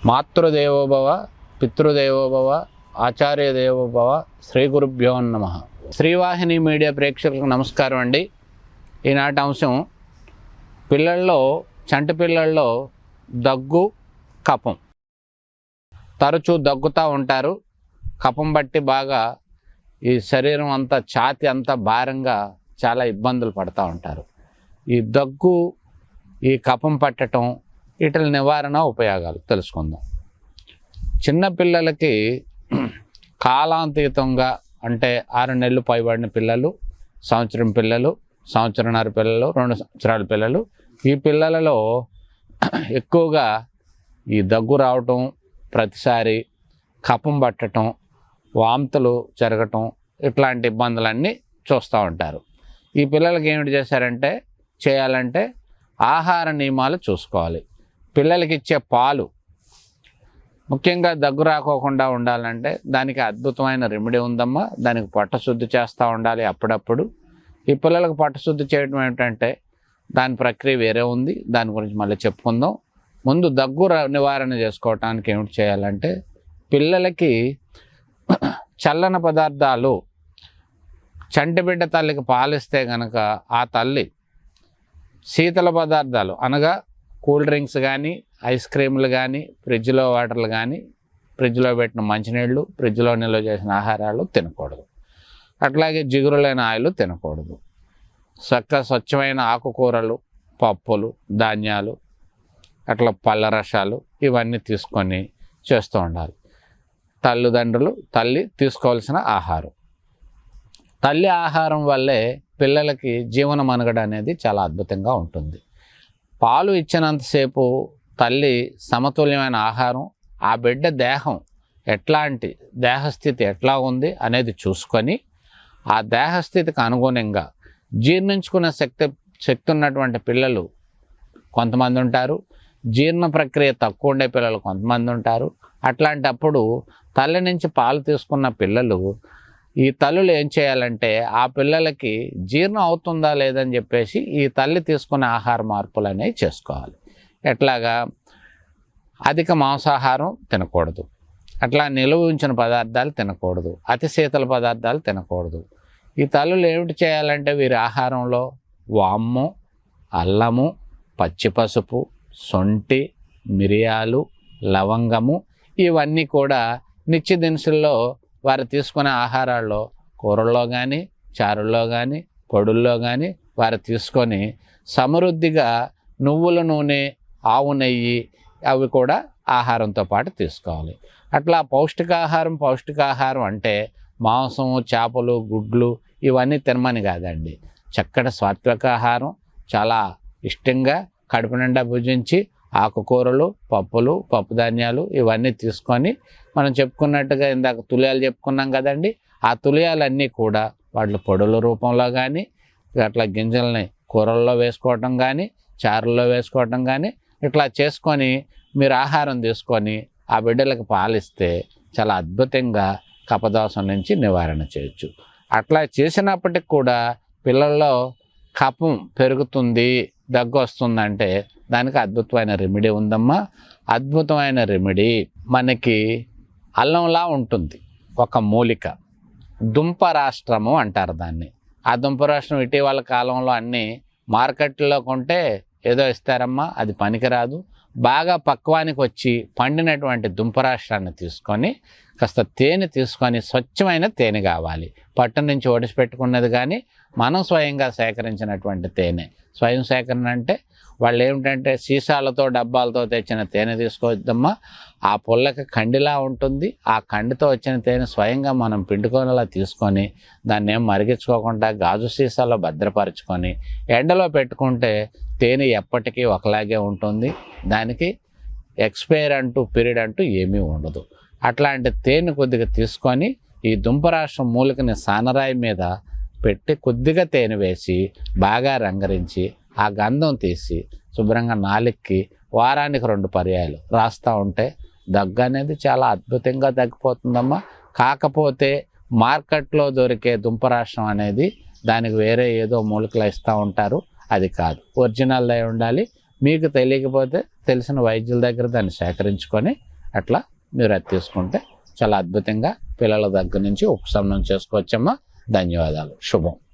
మాతృదేవోభవ, పితృదేవోభవ, ఆచార్య దేవోభవ, శ్రీ గురుభ్యో నమః. శ్రీవాహిని మీడియా ప్రేక్షకులకు నమస్కారం అండి. ఈనాటి అంశం చంటి పిల్లల్లో దగ్గు, కఫం. తరచూ దగ్గుతూ ఉంటారు. కఫం బట్టి బాగా ఈ శరీరం అంతా, ఛాతీ అంతా భారంగా చాలా ఇబ్బందులు పడుతూ ఉంటారు. ఈ దగ్గు, ఈ కఫం పట్టడం, వీటి నివారణ ఉపయోగాలు తెలుసుకుందాం. చిన్నపిల్లలకి కాలాంతీతంగా అంటే 6 నెలలు పైబడిన పిల్లలు, సంవత్సరం పిల్లలు, సంవత్సరన్నర పిల్లలు, 2 సంవత్సరాల పిల్లలు, ఈ పిల్లలలో ఎక్కువగా ఈ దగ్గు రావటం, ప్రతిసారి కఫం పట్టడం, వాంతులు జరగటం, ఇట్లాంటి ఇబ్బందులన్నీ చూస్తూ ఉంటారు. ఈ పిల్లలకి ఏమిటి చేయాలంటే ఆహార నియమాలు చూసుకోవాలి. పిల్లలకి ఇచ్చే పాలు, ముఖ్యంగా దగ్గు రాకోకుండా ఉండాలంటే దానికి అద్భుతమైన రెమెడీ ఉందమ్మా. దానికి పొట్టశుద్ధి చేస్తూ ఉండాలి అప్పుడప్పుడు. ఈ పిల్లలకు పొట్టశుద్ధి చేయడం ఏమిటంటే దాని ప్రక్రియ వేరే ఉంది, దాని గురించి మళ్ళీ చెప్పుకుందాం. ముందు దగ్గు నివారణ చేసుకోవటానికి ఏమిటి చేయాలంటే, పిల్లలకి చల్లని పదార్థాలు, చంటి బిడ్డ తల్లికి పాలిస్తే కనుక ఆ తల్లి శీతల పదార్థాలు అనగా కూల్ డ్రింక్స్ కానీ, ఐస్ క్రీములు కానీ, ఫ్రిడ్జ్లో వాటర్లు కానీ, ఫ్రిడ్జ్లో పెట్టిన మంచినీళ్ళు, ఫ్రిడ్జ్లో నిల్వ చేసిన ఆహారాలు తినకూడదు. అట్లాగే జిగురులైన ఆయిల్ తినకూడదు. స్వచ్ఛమైన ఆకుకూరలు, పప్పులు, ధాన్యాలు, అట్లా పళ్ళ రసాలు ఇవన్నీ తీసుకొని చేస్తూ ఉండాలి. తల్లి తీసుకోవాల్సిన ఆహారం. తల్లి ఆహారం వల్లే పిల్లలకి జీవన మనుగడ అనేది చాలా అద్భుతంగా ఉంటుంది. పాలు ఇచ్చినంతసేపు తల్లి సమతుల్యమైన ఆహారం, ఆ బిడ్డ దేహస్థితి ఎట్లా ఉంది అనేది చూసుకొని, ఆ దేహస్థితికి అనుగుణంగా జీర్ణించుకునే శక్తి ఉన్నటువంటి పిల్లలు కొంతమంది ఉంటారు. జీర్ణ ప్రక్రియ తక్కువ ఉండే పిల్లలు కొంతమంది ఉంటారు. అట్లాంటప్పుడు తల్లి నుంచి పాలు తీసుకున్న పిల్లలు, ఈ తల్లులు ఏం చేయాలంటే ఆ పిల్లలకి జీర్ణం అవుతుందా లేదని చెప్పేసి ఈ తల్లి తీసుకునే ఆహార మార్పులు అనేవి చేసుకోవాలి. ఎట్లాగా, అధిక మాంసాహారం తినకూడదు, అట్లా నిలువ ఉంచిన పదార్థాలు తినకూడదు, అతి శీతల పదార్థాలు తినకూడదు. ఈ తల్లులు ఏమిటి చేయాలంటే వీరి ఆహారంలో వాము, అల్లము, పచ్చి పసుపు, సొంటి, మిరియాలు, లవంగము ఇవన్నీ కూడా నిత్య దినుసుల్లో వారు తీసుకునే ఆహారాల్లో, కూరల్లో కానీ, చారుల్లో కానీ, పొడుల్లో కానీ వారు తీసుకొని సమృద్ధిగా నువ్వుల నూనె, ఆవు నెయ్యి అవి కూడా ఆహారంతో పాటు తీసుకోవాలి. అట్లా పౌష్టికాహారం అంటే మాంసము, చేపలు, గుడ్లు ఇవన్నీ తినమని కాదండి. చక్కటి సాత్విక ఆహారం చాలా ఇష్టంగా కడుపు నిండా భుజించి ఆకుకూరలు, పప్పులు, పప్పు ధాన్యాలు ఇవన్నీ తీసుకొని, మనం చెప్పుకున్నట్టుగా ఇందాక తులియాలు చెప్పుకున్నాం కదండి, ఆ తులియాలన్నీ కూడా వాటి పొడుల రూపంలో కానీ, అట్లా గింజల్ని కూరల్లో వేసుకోవటం కానీ, చారుల్లో వేసుకోవటం కానీ ఇట్లా చేసుకొని మీరు ఆహారం తీసుకొని ఆ బిడ్డలకు పాలిస్తే చాలా అద్భుతంగా కఫదోషం నుంచి నివారణ చేయొచ్చు. అట్లా చేసినప్పటికి కూడా పిల్లల్లో కఫం పెరుగుతుంది, దగ్గు వస్తుందంటే దానికి అద్భుతమైన రెమెడీ ఉందమ్మా. అద్భుతమైన రెమెడీ మనకి అల్లంలా ఉంటుంది ఒక మూలిక, దుంపరాష్ట్రము అంటారు దాన్ని. ఆ దుంపరాష్ట్రం ఇటీవల కాలంలో అన్నీ మార్కెట్లో కొంటే ఏదో ఇస్తారమ్మా, అది పనికిరాదు. బాగా పక్వానికి వచ్చి పండినటువంటి దుంపరాష్ట్రాన్ని తీసుకొని కాస్త తేనె తీసుకొని, స్వచ్ఛమైన తేనె కావాలి, పట్టు నుంచి ఒడిసిపెట్టుకున్నది కానీ మనం స్వయంగా సేకరించినటువంటి తేనె. స్వయం సేకరణ అంటే వాళ్ళు ఏమిటంటే సీసాలతో, డబ్బాలతో తెచ్చిన తేనె తీసుకోవద్దమ్మా. ఆ పుల్లకి కండిలా ఉంటుంది, ఆ కండితో వచ్చిన తేనె స్వయంగా మనం పిండుకొనేలా తీసుకొని దాన్ని ఏం మరిగించుకోకుండా గాజు సీసాలో భద్రపరచుకొని ఎండలో పెట్టుకుంటే తేనె ఎప్పటికీ ఒకలాగే ఉంటుంది. దానికి పీరియడ్ అంటూ ఏమీ ఉండదు. అట్లాంటి తేనె కొద్దిగా తీసుకొని ఈ దుంపరాష్ట్రం మూలికని సానరాయి మీద పెట్టి కొద్దిగా తేనె వేసి బాగా రంగరించి ఆ గంధం తీసి శుభ్రంగా నాలుగుకి వారానికి 2 పర్యాయాలు రాస్తూ ఉంటే దగ్గు అనేది చాలా అద్భుతంగా తగ్గిపోతుందమ్మా. కాకపోతే మార్కెట్లో దొరికే దుంపరాష్ట్రం అనేది దానికి వేరే ఏదో మూలికలు ఇస్తూ ఉంటారు, అది కాదు, ఒరిజినల్ అయి ఉండాలి. మీకు తెలియకపోతే తెలిసిన వైద్యుల దగ్గర దాన్ని సేకరించుకొని అట్లా మీరు అది తీసుకుంటే చాలా అద్భుతంగా పిల్లల దగ్గర నుంచి ఉపశమనం చేసుకోవచ్చమ్మా. ధన్యవాదాలు. శుభం.